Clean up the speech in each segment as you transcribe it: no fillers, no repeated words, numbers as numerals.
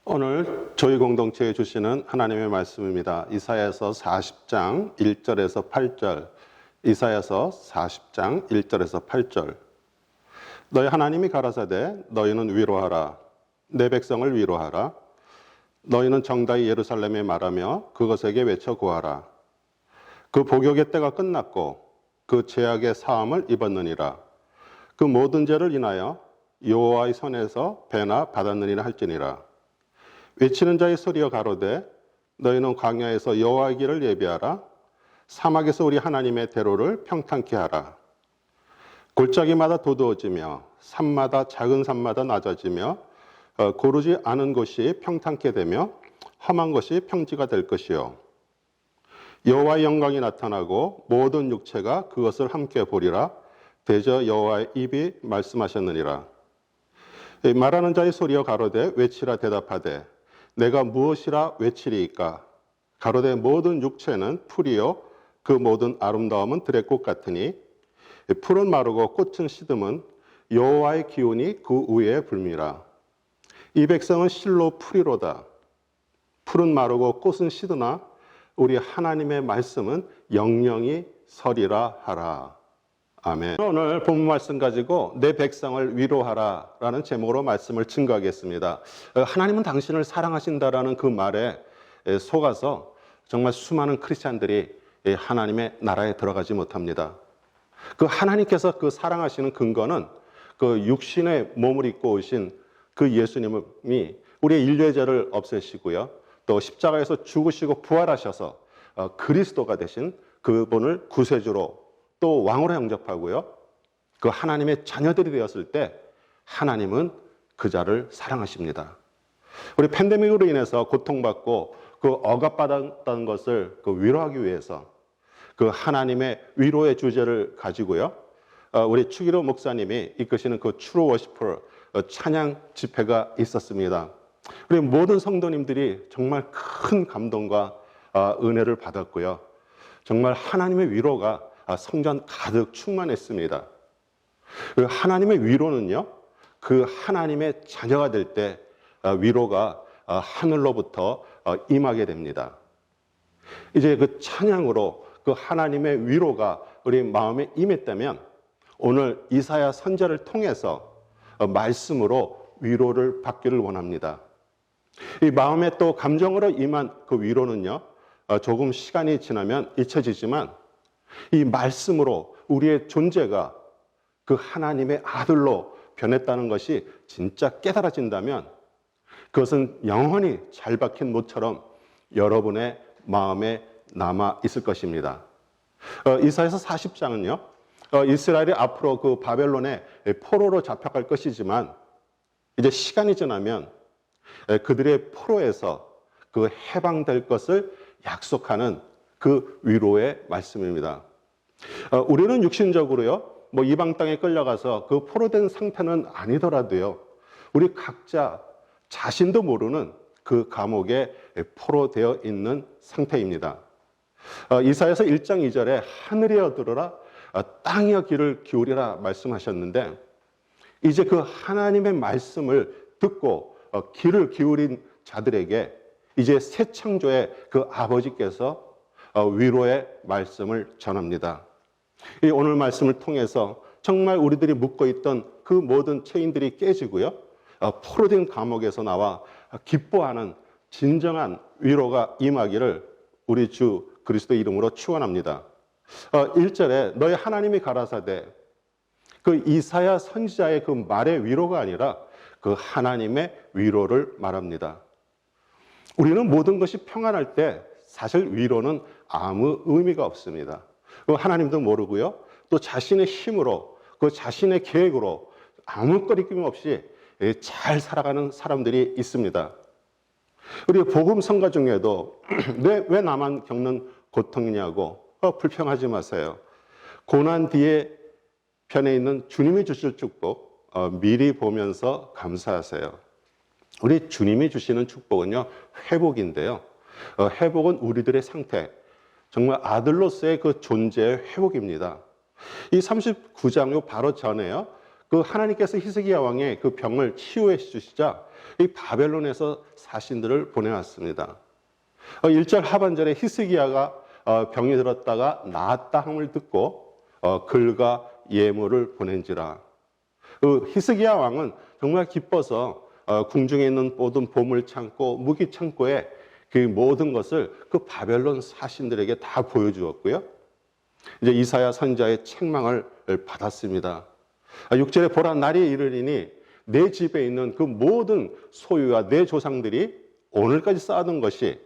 오늘 저희 공동체에 주시는 하나님의 말씀입니다. 이사야서 40장 1절에서 8절. 이사야서 40장 1절에서 8절. 너희 하나님이 가라사대 너희는 위로하라. 내 백성을 위로하라. 너희는 정다이 예루살렘에 말하며 그것에게 외쳐 구하라. 그 복역의 때가 끝났고 그 죄악의 사함을 입었느니라. 그 모든 죄를 인하여 여호와의 손에서 배나 받았느니라 할지니라. 외치는 자의 소리여 가로되 너희는 광야에서 여호와의 길을 예비하라. 사막에서 우리 하나님의 대로를 평탄케 하라. 골짜기마다 도두어지며 산마다 작은 산마다 낮아지며 고르지 않은 곳이 평탄케 되며 험한 것이 평지가 될 것이요. 여호와의 영광이 나타나고 모든 육체가 그것을 함께 보리라. 대저 여호와의 입이 말씀하셨느니라. 말하는 자의 소리여 가로되 외치라 대답하되 내가 무엇이라 외치리이까? 가로되 모든 육체는 풀이요 그 모든 아름다움은 들의 꽃 같으니 풀은 마르고 꽃은 시듬은 여호와의 기운이 그 위에 불미라. 이 백성은 실로 풀이로다. 풀은 마르고 꽃은 시드나 우리 하나님의 말씀은 영영이 서리라 하라. 아멘. 오늘 본문 말씀 가지고 내 백성을 위로하라 라는 제목으로 말씀을 증거하겠습니다. 하나님은 당신을 사랑하신다라는 그 말에 속아서 정말 수많은 크리스찬들이 하나님의 나라에 들어가지 못합니다. 그 하나님께서 그 사랑하시는 근거는 그 육신의 몸을 입고 오신 그 예수님이 우리의 인류의 죄를 없애시고요. 또 십자가에서 죽으시고 부활하셔서 그리스도가 되신 그분을 구세주로 또 왕으로 영접하고요. 그 하나님의 자녀들이 되었을 때 하나님은 그 자를 사랑하십니다. 우리 팬데믹으로 인해서 고통받고 그 억압받았던 것을 그 위로하기 위해서 그 하나님의 위로의 주제를 가지고요. 우리 추기로 목사님이 이끄시는 그 트루 워시퍼 찬양 집회가 있었습니다. 우리 모든 성도님들이 정말 큰 감동과 은혜를 받았고요. 정말 하나님의 위로가 성전 가득 충만했습니다. 하나님의 위로는요, 그 하나님의 자녀가 될 때 위로가 하늘로부터 임하게 됩니다. 이제 그 찬양으로 그 하나님의 위로가 우리 마음에 임했다면 오늘 이사야 선지자를 통해서 말씀으로 위로를 받기를 원합니다. 이 마음에 또 감정으로 임한 그 위로는요, 조금 시간이 지나면 잊혀지지만 이 말씀으로 우리의 존재가 그 하나님의 아들로 변했다는 것이 진짜 깨달아진다면 그것은 영원히 잘 박힌 못처럼 여러분의 마음에 남아 있을 것입니다. 이사야서 40장은요, 이스라엘이 앞으로 그 바벨론의 포로로 잡혀갈 것이지만 이제 시간이 지나면 그들의 포로에서 그 해방될 것을 약속하는 그 위로의 말씀입니다. 우리는 육신적으로요, 뭐 이방 땅에 끌려가서 그 포로된 상태는 아니더라도요, 우리 각자 자신도 모르는 그 감옥에 포로되어 있는 상태입니다. 이사야서 1장 2절에 하늘이여 들으라 땅이여 귀를 기울이라 말씀하셨는데 이제 그 하나님의 말씀을 듣고 귀를 기울인 자들에게 이제 새 창조의 그 아버지께서 위로의 말씀을 전합니다. 이 오늘 말씀을 통해서 정말 우리들이 묶고 있던 그 모든 체인들이 깨지고요. 포로된 감옥에서 나와 기뻐하는 진정한 위로가 임하기를 우리 주 그리스도 이름으로 축원합니다. 1절에 너희 하나님이 가라사대 그 이사야 선지자의 그 말의 위로가 아니라 그 하나님의 위로를 말합니다. 우리는 모든 것이 평안할 때 사실 위로는 아무 의미가 없습니다. 하나님도 모르고요. 또 자신의 힘으로, 그 자신의 계획으로 아무 거리낌 없이 잘 살아가는 사람들이 있습니다. 우리 복음 성가 중에도 왜 나만 겪는 고통이냐고 불평하지 마세요. 고난 뒤에 편에 있는 주님이 주실 축복 미리 보면서 감사하세요. 우리 주님이 주시는 축복은요, 회복인데요. 회복은 우리들의 상태, 정말 아들로서의 그 존재의 회복입니다. 이 39장 바로 전에요. 그 하나님께서 히스기야 왕의 그 병을 치유해 주시자 이 바벨론에서 사신들을 보내왔습니다. 1절 하반절에 히스기야가 병이 들었다가 나았다 함을 듣고 글과 예물을 보낸지라. 그 히스기야 왕은 정말 기뻐서 궁중에 있는 모든 보물 창고, 무기 창고에 그 모든 것을 그 바벨론 사신들에게 다 보여주었고요. 이제 이사야 선지자의 책망을 받았습니다. 6절에 보라 날이 이르리니 내 집에 있는 그 모든 소유와 내 조상들이 오늘까지 쌓아둔 것이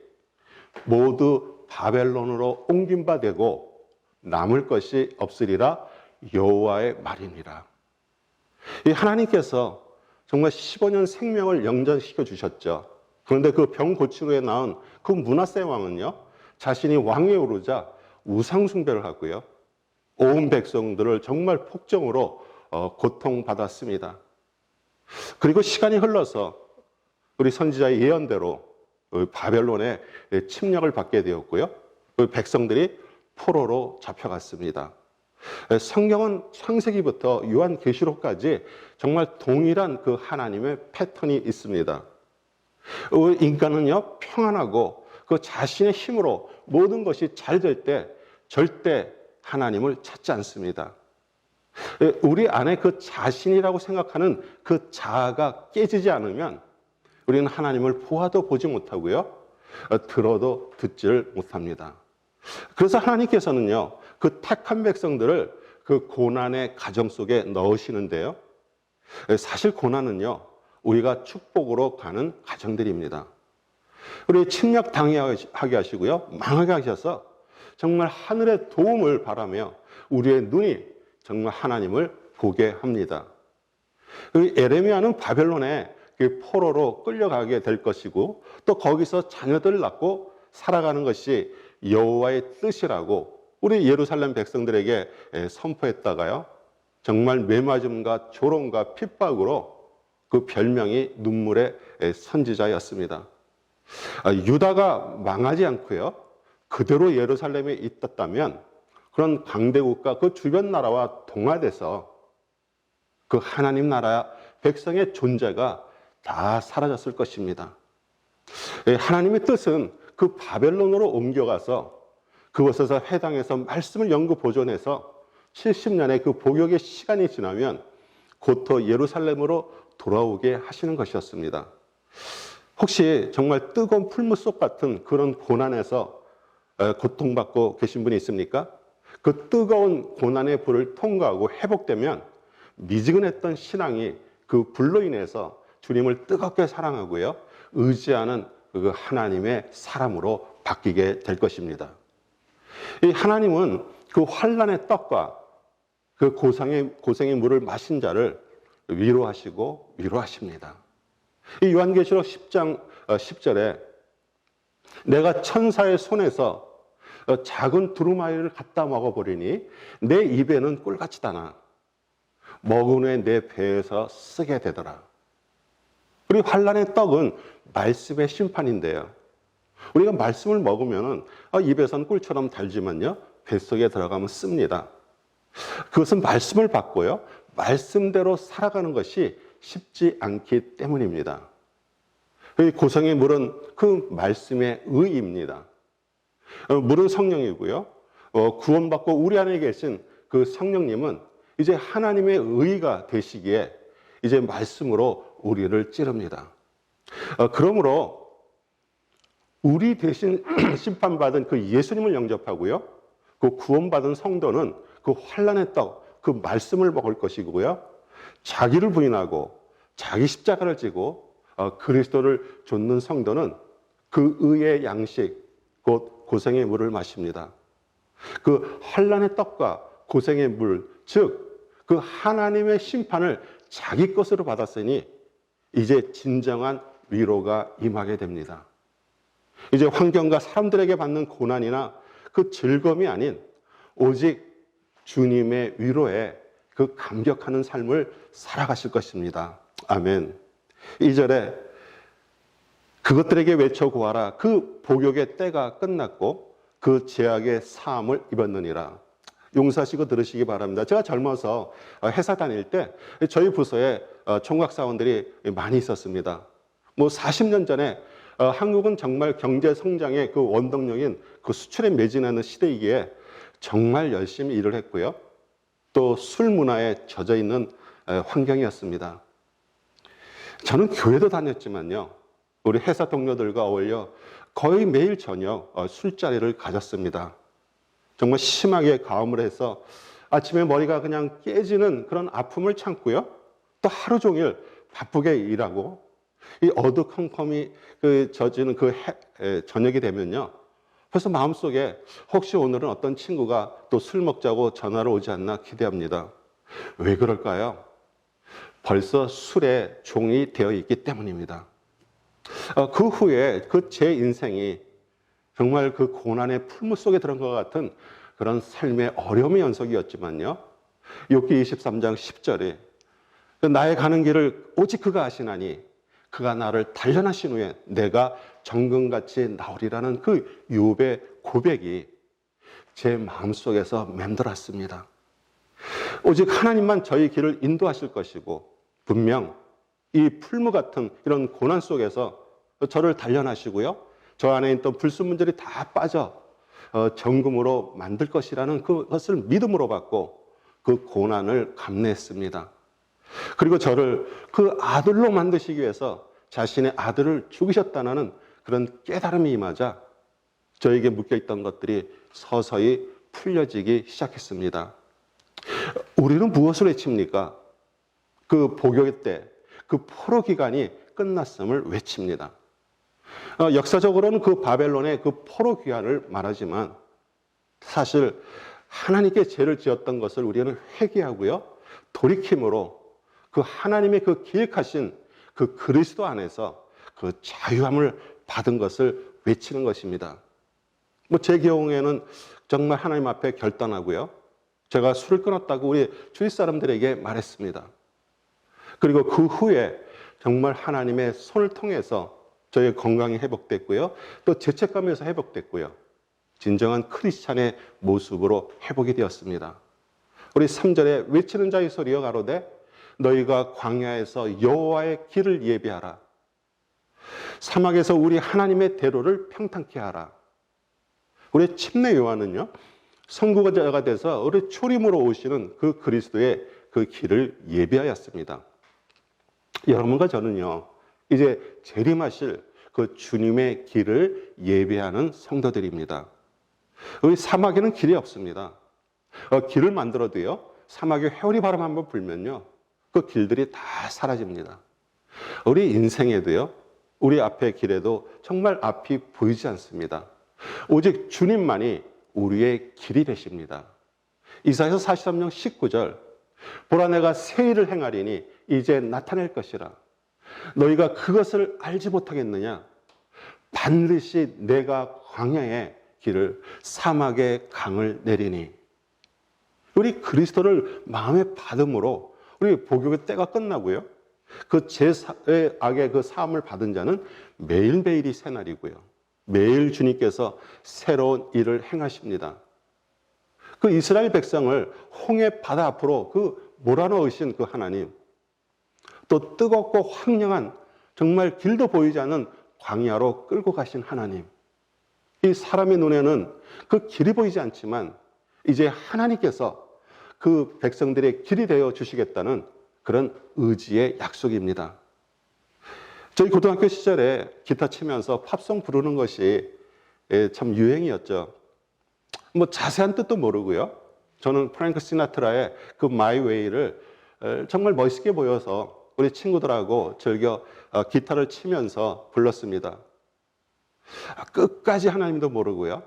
모두 바벨론으로 옮긴 바 되고 남을 것이 없으리라 여호와의 말이니라. 이 하나님께서 정말 15년 생명을 영전시켜 주셨죠. 그런데 그 병 고치로 낳은 그 므낫세 왕은요, 자신이 왕위에 오르자 우상 숭배를 하고요, 온 백성들을 정말 폭정으로 고통받았습니다. 그리고 시간이 흘러서 우리 선지자의 예언대로 바벨론의 침략을 받게 되었고요, 백성들이 포로로 잡혀갔습니다. 성경은 창세기부터 요한계시록까지 정말 동일한 그 하나님의 패턴이 있습니다. 인간은요, 평안하고 그 자신의 힘으로 모든 것이 잘 될 때 절대 하나님을 찾지 않습니다. 우리 안에 그 자신이라고 생각하는 그 자아가 깨지지 않으면 우리는 하나님을 보아도 보지 못하고요, 들어도 듣지를 못합니다. 그래서 하나님께서는요, 그 택한 백성들을 그 고난의 가정 속에 넣으시는데요, 사실 고난은요, 우리가 축복으로 가는 가정들입니다. 우리 침략 당하게 하시고요, 망하게 하셔서 정말 하늘의 도움을 바라며 우리의 눈이 정말 하나님을 보게 합니다. 에레미야는 바벨론에 포로로 끌려가게 될 것이고, 또 거기서 자녀들을 낳고 살아가는 것이 여호와의 뜻이라고 우리 예루살렘 백성들에게 선포했다가요, 정말 매맞음과 조롱과 핍박으로 그 별명이 눈물의 선지자였습니다. 유다가 망하지 않고요, 그대로 예루살렘에 있었다면 그런 강대국가 그 주변 나라와 동화돼서 그 하나님 나라 백성의 존재가 다 사라졌을 것입니다. 하나님의 뜻은 그 바벨론으로 옮겨가서 그곳에서 회당에서 말씀을 연구 보존해서 70년의 그 복역의 시간이 지나면 곧또 예루살렘으로 돌아오게 하시는 것이었습니다. 혹시 정말 뜨거운 풀무속 같은 그런 고난에서 고통받고 계신 분이 있습니까? 그 뜨거운 고난의 불을 통과하고 회복되면 미지근했던 신앙이 그 불로 인해서 주님을 뜨겁게 사랑하고요, 의지하는 그 하나님의 사람으로 바뀌게 될 것입니다. 이 하나님은 그 환난의 떡과 그 고생의 물을 마신 자를 위로하시고 위로하십니다. 이 요한계시록 10장 10절에 내가 천사의 손에서 작은 두루마리를 갖다 먹어버리니 내 입에는 꿀같이 다나 먹은 후에 내 배에서 쓰게 되더라. 우리 환난의 떡은 말씀의 심판인데요, 우리가 말씀을 먹으면 입에선 꿀처럼 달지만요, 뱃속에 들어가면 씁니다. 그것은 말씀을 받고요, 말씀대로 살아가는 것이 쉽지 않기 때문입니다. 고생의 물은 그 말씀의 의입니다. 물은 성령이고요, 구원받고 우리 안에 계신 그 성령님은 이제 하나님의 의가 되시기에 이제 말씀으로 우리를 찌릅니다. 그러므로 우리 대신 심판받은 그 예수님을 영접하고요, 그 구원받은 성도는 그 환난의 떡, 그 말씀을 먹을 것이고요, 자기를 부인하고 자기 십자가를 지고 그리스도를 좇는 성도는 그 의의 양식, 곧 고생의 물을 마십니다. 그 환난의 떡과 고생의 물, 즉 그 하나님의 심판을 자기 것으로 받았으니 이제 진정한 위로가 임하게 됩니다. 이제 환경과 사람들에게 받는 고난이나 그 즐거움이 아닌 오직 주님의 위로에 그 감격하는 삶을 살아가실 것입니다. 아멘. 2절에 그것들에게 외쳐 고하라. 그 복역의 때가 끝났고 그 죄악의 사함을 입었느니라. 용서하시고 들으시기 바랍니다. 제가 젊어서 회사 다닐 때 저희 부서에 총각사원들이 많이 있었습니다. 뭐 40년 전에 한국은 정말 경제 성장의 그 원동력인 그 수출에 매진하는 시대이기에 정말 열심히 일을 했고요. 또 술 문화에 젖어 있는 환경이었습니다. 저는 교회도 다녔지만요. 우리 회사 동료들과 어울려 거의 매일 저녁 술자리를 가졌습니다. 정말 심하게 가음을 해서 아침에 머리가 그냥 깨지는 그런 아픔을 참고요. 또 하루 종일 바쁘게 일하고 이 어두컴컴이 젖지는 저녁이 되면요. 그래서 마음속에 혹시 오늘은 어떤 친구가 또 술 먹자고 전화를 오지 않나 기대합니다. 왜 그럴까요? 벌써 술에 종이 되어 있기 때문입니다. 그 후에 제 인생이 정말 그 고난의 풀무 속에 들어간 것 같은 그런 삶의 어려움의 연속이었지만요. 욥기 23장 10절에 나의 가는 길을 오직 그가 아시나니 그가 나를 단련하신 후에 내가 정금같이 나오리라는 그 욥의 고백이 제 마음속에서 맴돌았습니다. 오직 하나님만 저희 길을 인도하실 것이고 분명 이 풀무 같은 이런 고난 속에서 저를 단련하시고요. 저 안에 있던 불순물들이 다 빠져 정금으로 만들 것이라는 그것을 믿음으로 받고 그 고난을 감내했습니다. 그리고 저를 그 아들로 만드시기 위해서 자신의 아들을 죽이셨다는 그런 깨달음이 임하자 저에게 묶여있던 것들이 서서히 풀려지기 시작했습니다. 우리는 무엇을 외칩니까? 그 복역 때, 그 포로 기간이 끝났음을 외칩니다. 역사적으로는 그 바벨론의 그 포로 기간을 말하지만 사실 하나님께 죄를 지었던 것을 우리는 회개하고요. 돌이킴으로 그 하나님의 그 기획하신 그 그리스도 안에서 그 자유함을 받은 것을 외치는 것입니다. 뭐 제 경우에는 정말 하나님 앞에 결단하고요. 제가 술을 끊었다고 우리 주위 사람들에게 말했습니다. 그리고 그 후에 정말 하나님의 손을 통해서 저의 건강이 회복됐고요. 또 죄책감에서 회복됐고요. 진정한 크리스찬의 모습으로 회복이 되었습니다. 우리 3절에 외치는 자의 소리여 가로되 너희가 광야에서 여호와의 길을 예비하라. 사막에서 우리 하나님의 대로를 평탄케 하라. 우리 침례 요한은요. 선구자가 돼서 우리 초림으로 오시는 그 그리스도의 그 길을 예비하였습니다. 여러분과 저는요. 이제 재림하실 그 주님의 길을 예배하는 성도들입니다. 우리 사막에는 길이 없습니다. 길을 만들어도요. 사막에 회오리 바람 한번 불면요. 그 길들이 다 사라집니다. 우리 인생에도요. 우리 앞의 길에도 정말 앞이 보이지 않습니다. 오직 주님만이 우리의 길이 되십니다. 이사야서 43장 19절 보라 내가 새 일을 행하리니 이제 나타낼 것이라. 너희가 그것을 알지 못하겠느냐? 반드시 내가 광야의 길을 사막의 강을 내리니. 우리 그리스도를 마음에 받음으로 우리 복역의 때가 끝나고요. 그 제 악의 그 사함을 받은 자는 매일매일이 새날이고요. 매일 주님께서 새로운 일을 행하십니다. 그 이스라엘 백성을 홍해 바다 앞으로 그 몰아넣으신 그 하나님, 또 뜨겁고 황량한 정말 길도 보이지 않는 광야로 끌고 가신 하나님. 이 사람의 눈에는 그 길이 보이지 않지만 이제 하나님께서 그 백성들의 길이 되어 주시겠다는 그런 의지의 약속입니다. 저희 고등학교 시절에 기타 치면서 팝송 부르는 것이 참 유행이었죠. 뭐 자세한 뜻도 모르고요. 저는 프랭크 시나트라의 그 마이 웨이를 정말 멋있게 보여서 우리 친구들하고 즐겨 기타를 치면서 불렀습니다. 끝까지 하나님도 모르고요.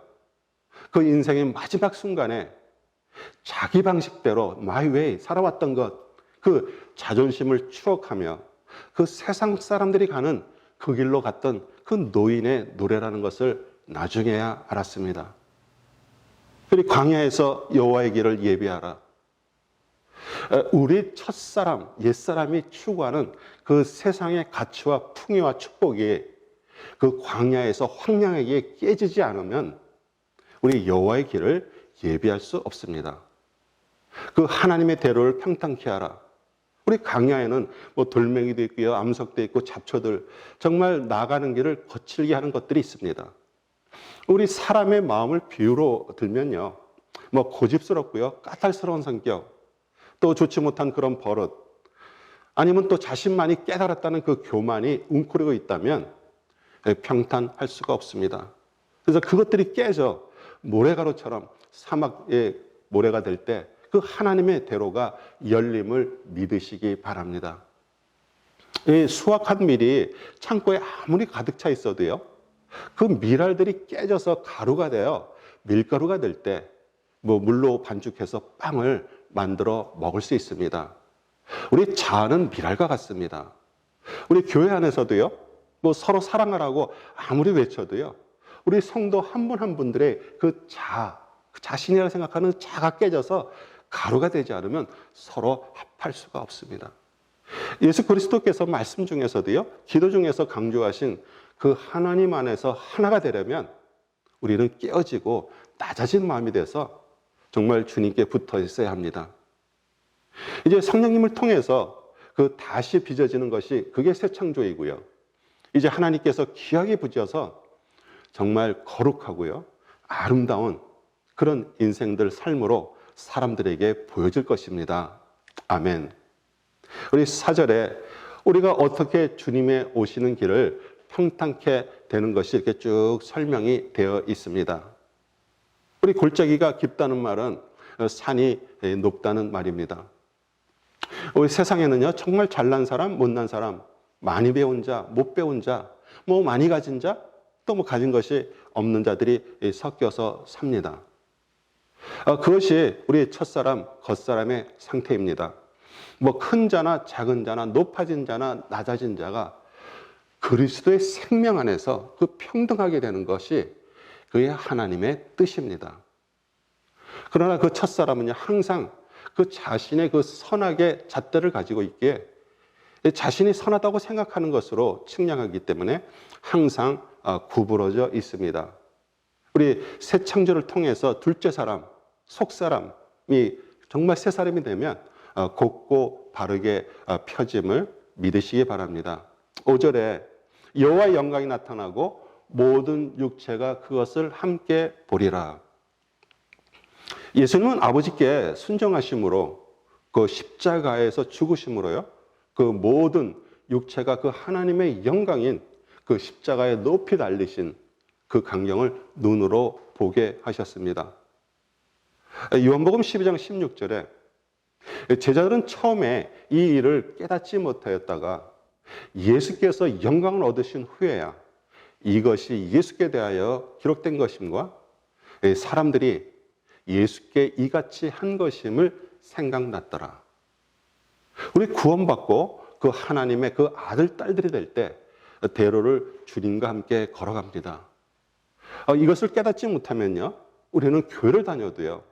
그 인생의 마지막 순간에 자기 방식대로 마이 웨이 살아왔던 것, 그 자존심을 추억하며 그 세상 사람들이 가는 그 길로 갔던 그 노인의 노래라는 것을 나중에야 알았습니다. 그리고 광야에서 여호와의 길을 예비하라. 우리 첫사람, 옛사람이 추구하는 그 세상의 가치와 풍요와 축복이 그 광야에서 황량하게 깨지지 않으면 우리 여호와의 길을 예비할 수 없습니다. 그 하나님의 대로를 평탄케 하라. 우리 광야에는 뭐 돌멩이도 있고요, 암석도 있고 잡초들, 정말 나가는 길을 거칠게 하는 것들이 있습니다. 우리 사람의 마음을 비유로 들면요, 뭐 고집스럽고요, 까탈스러운 성격, 또 좋지 못한 그런 버릇, 아니면 또 자신만이 깨달았다는 그 교만이 웅크리고 있다면 평탄할 수가 없습니다. 그래서 그것들이 깨져 모래가루처럼 사막의 모래가 될 때 그 하나님의 대로가 열림을 믿으시기 바랍니다. 이 수확한 밀이 창고에 아무리 가득 차 있어도요, 그 밀알들이 깨져서 가루가 되어 밀가루가 될 때 뭐 물로 반죽해서 빵을 만들어 먹을 수 있습니다. 우리 자아는 밀알과 같습니다. 우리 교회 안에서도요, 뭐 서로 사랑하라고 아무리 외쳐도요, 우리 성도 한 분 한 분들의 그 자아, 자신이라 생각하는 자아가 깨져서 가루가 되지 않으면 서로 합할 수가 없습니다. 예수 그리스도께서 말씀 중에서도요, 기도 중에서 강조하신 그 하나님 안에서 하나가 되려면 우리는 깨어지고 낮아진 마음이 돼서 정말 주님께 붙어 있어야 합니다. 이제 성령님을 통해서 그 다시 빚어지는 것이 그게 새 창조이고요. 이제 하나님께서 귀하게 빚어서 정말 거룩하고요, 아름다운 그런 인생들 삶으로 사람들에게 보여질 것입니다. 아멘. 우리 4절에 우리가 어떻게 주님의 오시는 길을 평탄케 되는 것이 이렇게 쭉 설명이 되어 있습니다. 우리 골짜기가 깊다는 말은 산이 높다는 말입니다. 우리 세상에는요, 정말 잘난 사람, 못난 사람, 많이 배운 자, 못 배운 자, 뭐 많이 가진 자, 또 뭐 가진 것이 없는 자들이 섞여서 삽니다. 그것이 우리 첫사람, 겉사람의 상태입니다. 뭐 큰 자나 작은 자나 높아진 자나 낮아진 자가 그리스도의 생명 안에서 그 평등하게 되는 것이 그의 하나님의 뜻입니다. 그러나 그 첫사람은요, 항상 그 자신의 그 선악의 잣대를 가지고 있기에 자신이 선하다고 생각하는 것으로 측량하기 때문에 항상 구부러져 있습니다. 우리 새 창조를 통해서 둘째 사람, 속 사람이 정말 새 사람이 되면 곱고 바르게 펴짐을 믿으시기 바랍니다. 5절에 여호와의 영광이 나타나고 모든 육체가 그것을 함께 보리라. 예수님은 아버지께 순종하심으로 그 십자가에서 죽으심으로요, 그 모든 육체가 그 하나님의 영광인 그 십자가에 높이 달리신 그 광경을 눈으로 보게 하셨습니다. 요한복음 12장 16절에 제자들은 처음에 이 일을 깨닫지 못하였다가 예수께서 영광을 얻으신 후에야 이것이 예수께 대하여 기록된 것임과 사람들이 예수께 이같이 한 것임을 생각났더라. 우리 구원받고 그 하나님의 그 아들, 딸들이 될 때 대로를 주님과 함께 걸어갑니다. 이것을 깨닫지 못하면요, 우리는 교회를 다녀도요,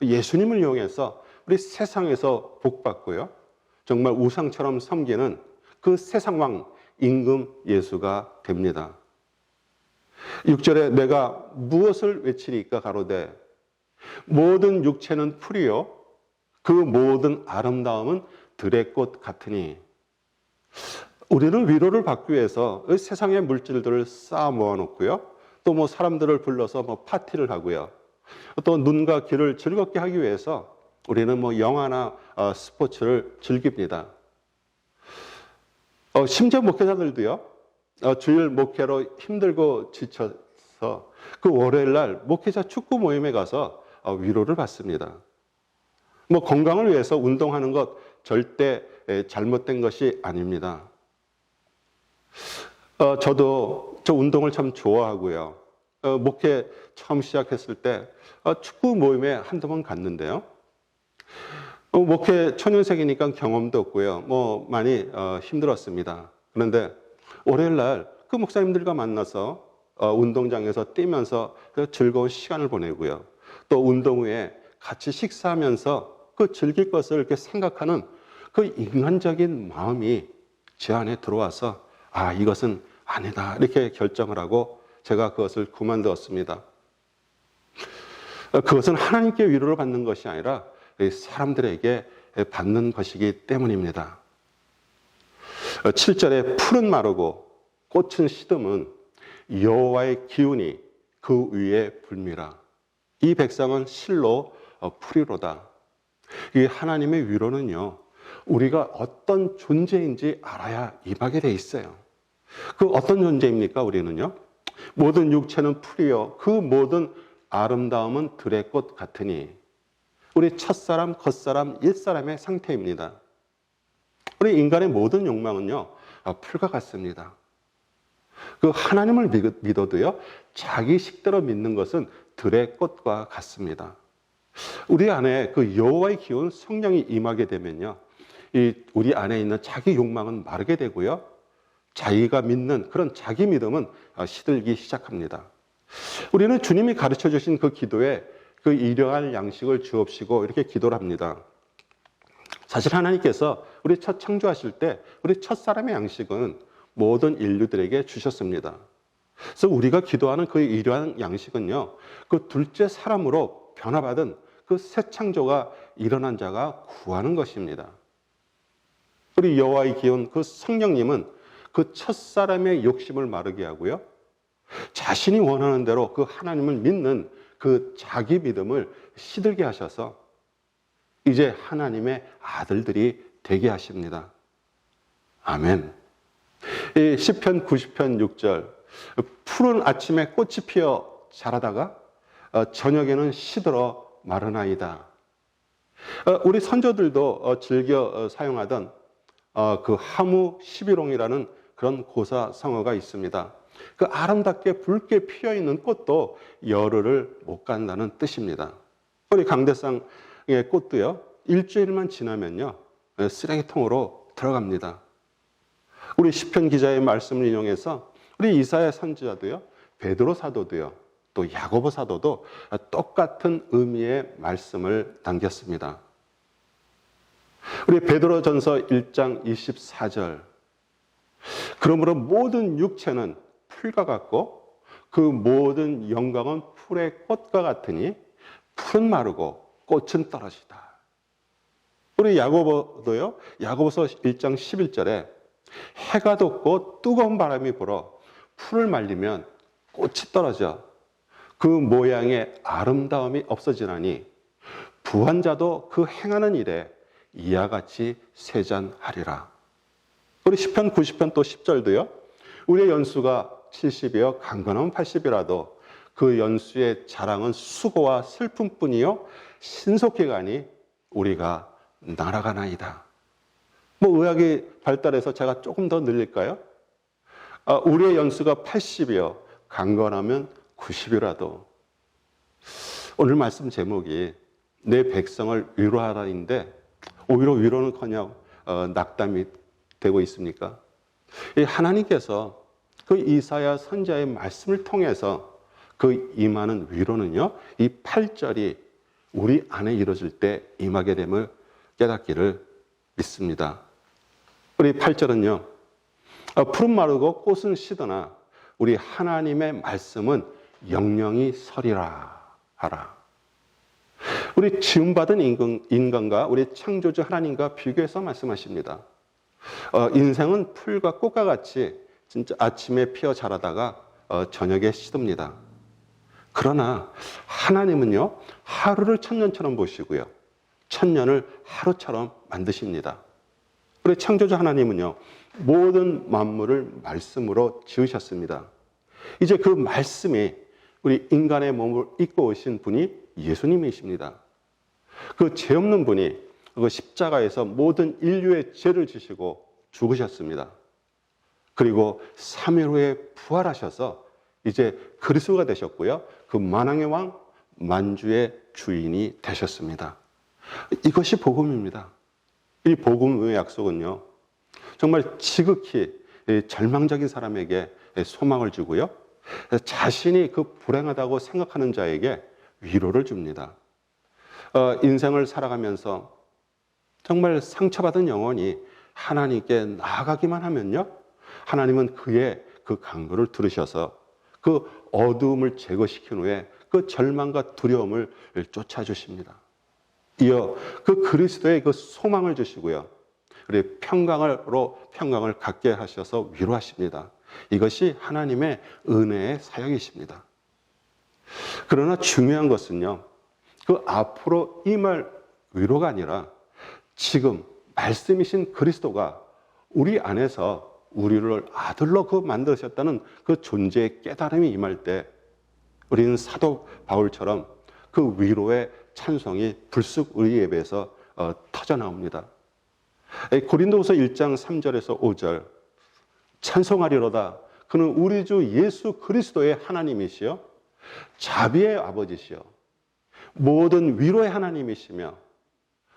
예수님을 이용해서 우리 세상에서 복받고요, 정말 우상처럼 섬기는 그 세상왕 임금 예수가 됩니다. 6절에 내가 무엇을 외치리까 가로되 모든 육체는 풀이요 그 모든 아름다움은 들의 꽃 같으니. 우리는 위로를 받기 위해서 세상의 물질들을 쌓아 모아놓고요, 또 뭐 사람들을 불러서 뭐 파티를 하고요, 또 눈과 귀를 즐겁게 하기 위해서 우리는 뭐 영화나 스포츠를 즐깁니다. 심지어 목회자들도요, 주일 목회로 힘들고 지쳐서 그 월요일 날 목회자 축구 모임에 가서 위로를 받습니다. 뭐 건강을 위해서 운동하는 것 절대 잘못된 것이 아닙니다. 저도 저 운동을 참 좋아하고요. 목회 처음 시작했을 때 축구 모임에 한두 번 갔는데요. 목회 초년생이니까 경험도 없고요, 뭐 많이 힘들었습니다. 그런데 월요일 날 그 목사님들과 만나서 운동장에서 뛰면서 즐거운 시간을 보내고요, 또 운동 후에 같이 식사하면서 그 즐길 것을 이렇게 생각하는 그 인간적인 마음이 제 안에 들어와서 이것은 아니다 이렇게 결정을 하고 제가 그것을 그만두었습니다. 그것은 하나님께 위로를 받는 것이 아니라 사람들에게 받는 것이기 때문입니다. 7절에 풀은 마르고 꽃은 시듬은 여호와의 기운이 그 위에 불미라. 이 백성은 실로 풀이로다. 이 하나님의 위로는요, 우리가 어떤 존재인지 알아야 임하게 돼 있어요. 그 어떤 존재입니까? 우리는요, 모든 육체는 풀이요 그 모든 아름다움은 들의 꽃 같으니. 우리 첫사람, 겉사람, 옛사람의 상태입니다. 우리 인간의 모든 욕망은요, 풀과 같습니다. 그 하나님을 믿어도요, 자기 식대로 믿는 것은 들의 꽃과 같습니다. 우리 안에 그 여호와의 기운, 성령이 임하게 되면요, 우리 안에 있는 자기 욕망은 마르게 되고요, 자기가 믿는 그런 자기 믿음은 시들기 시작합니다. 우리는 주님이 가르쳐 주신 그 기도에 그 일용할 양식을 주옵시고 이렇게 기도를 합니다. 사실 하나님께서 우리 첫 창조하실 때 우리 첫 사람의 양식은 모든 인류들에게 주셨습니다. 그래서 우리가 기도하는 그 일용할 양식은요, 그 둘째 사람으로 변화받은 그 새 창조가 일어난 자가 구하는 것입니다. 우리 여호와의 기운, 그 성령님은 그 첫 사람의 욕심을 마르게 하고요, 자신이 원하는 대로 그 하나님을 믿는 그 자기 믿음을 시들게 하셔서 이제 하나님의 아들들이 되게 하십니다. 아멘. 이 시편 90편 6절, 푸른 아침에 꽃이 피어 자라다가 저녁에는 시들어 마르나이다. 우리 선조들도 즐겨 사용하던 그 하무 11홍이라는 그런 고사성어가 있습니다. 그 아름답게 붉게 피어있는 꽃도 열흘을 못 간다는 뜻입니다. 우리 강대상의 꽃도요, 일주일만 지나면요, 쓰레기통으로 들어갑니다. 우리 시편 기자의 말씀을 인용해서 우리 이사야 선지자도요, 베드로 사도도요, 또 야고보 사도도 똑같은 의미의 말씀을 남겼습니다. 우리 베드로전서 1장 24절, 그러므로 모든 육체는 풀과 같고 그 모든 영광은 풀의 꽃과 같으니 풀은 마르고 꽃은 떨어지다. 우리 야고보도요, 야고보서 1장 11절에 해가 돋고 뜨거운 바람이 불어 풀을 말리면 꽃이 떨어져 그 모양의 아름다움이 없어지나니 부한 자도 그 행하는 일에 이와 같이 세잔하리라. 우리 시편 90편 또 10절도요, 우리의 연수가 70이요 강건하면 80이라도 그 연수의 자랑은 수고와 슬픔뿐이요 신속히 가니 우리가 날아가나이다. 의학이 발달해서 제가 조금 더 늘릴까요? 우리의 연수가 80이요 강건하면 90이라도. 오늘 말씀 제목이 내 백성을 위로하라인데 오히려 위로는커녕 낙담이 되고 있습니까? 하나님께서 그 이사야 선지자의 말씀을 통해서 그 임하는 위로는요, 이 8절이 우리 안에 이루어질 때 임하게 됨을 깨닫기를 믿습니다. 우리 8절은요, 푸른 마르고 꽃은 시드나 우리 하나님의 말씀은 영영이 서리라 하라. 우리 지음받은 인간과 우리 창조주 하나님과 비교해서 말씀하십니다. 인생은 풀과 꽃과 같이 진짜 아침에 피어 자라다가 저녁에 시듭니다. 그러나 하나님은요, 하루를 천년처럼 보시고요, 천년을 하루처럼 만드십니다. 우리 창조주 하나님은요, 모든 만물을 말씀으로 지으셨습니다. 이제 그 말씀이 우리 인간의 몸을 입고 오신 분이 예수님이십니다. 그 죄 없는 분이 그 십자가에서 모든 인류의 죄를 지시고 죽으셨습니다. 그리고 3일 후에 부활하셔서 이제 그리스도가 되셨고요, 그 만왕의 왕, 만주의 주인이 되셨습니다. 이것이 복음입니다. 이 복음의 약속은요, 정말 지극히 절망적인 사람에게 소망을 주고요, 자신이 그 불행하다고 생각하는 자에게 위로를 줍니다. 인생을 살아가면서 정말 상처받은 영혼이 하나님께 나아가기만 하면요, 하나님은 그의 그 간구를 들으셔서 그 어두움을 제거시킨 후에 그 절망과 두려움을 쫓아주십니다. 이어 그 그리스도의 그 소망을 주시고요. 그리고 평강을 갖게 하셔서 위로하십니다. 이것이 하나님의 은혜의 사역이십니다. 그러나 중요한 것은요, 그 앞으로 임할 위로가 아니라 지금 말씀이신 그리스도가 우리 안에서 우리를 아들로 만드셨다는 그 존재의 깨달음이 임할 때 우리는 사도 바울처럼 그 위로의 찬송이 불쑥 우리 예배에서 터져 나옵니다. 고린도후서 1장 3절에서 5절 찬송하리로다. 그는 우리 주 예수 그리스도의 하나님이시여 자비의 아버지시여 모든 위로의 하나님이시며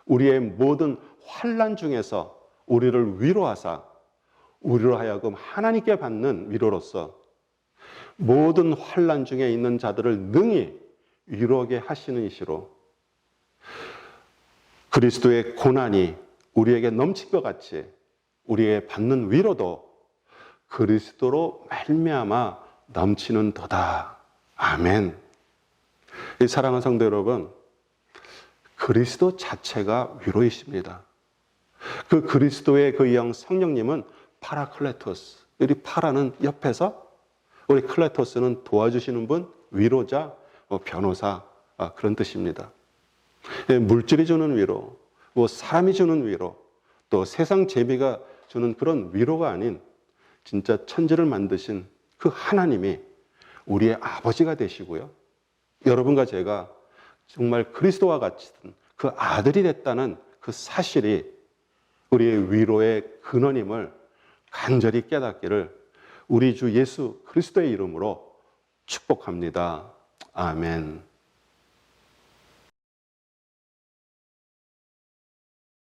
우리의 모든 환난 중에서 우리를 위로하사 우리로 하여금 하나님께 받는 위로로서 모든 환난 중에 있는 자들을 능히 위로하게 하시는 이시로 그리스도의 고난이 우리에게 넘칠 것 같이 우리의 받는 위로도 그리스도로 말미암아 넘치는도다. 아멘. 이 사랑하는 성도 여러분, 그리스도 자체가 위로이십니다. 그 그리스도의 그 영 성령님은 파라클레토스. 우리 파라는 옆에서, 우리 클레토스는 도와주시는 분, 위로자, 변호사, 그런 뜻입니다. 물질이 주는 위로, 사람이 주는 위로, 또 세상 재미가 주는 그런 위로가 아닌 진짜 천지를 만드신 그 하나님이 우리의 아버지가 되시고요. 여러분과 제가 정말 그리스도와 같은 그 아들이 됐다는 그 사실이 우리의 위로의 근원임을 간절히 깨닫기를 우리 주 예수 그리스도의 이름으로 축복합니다. 아멘.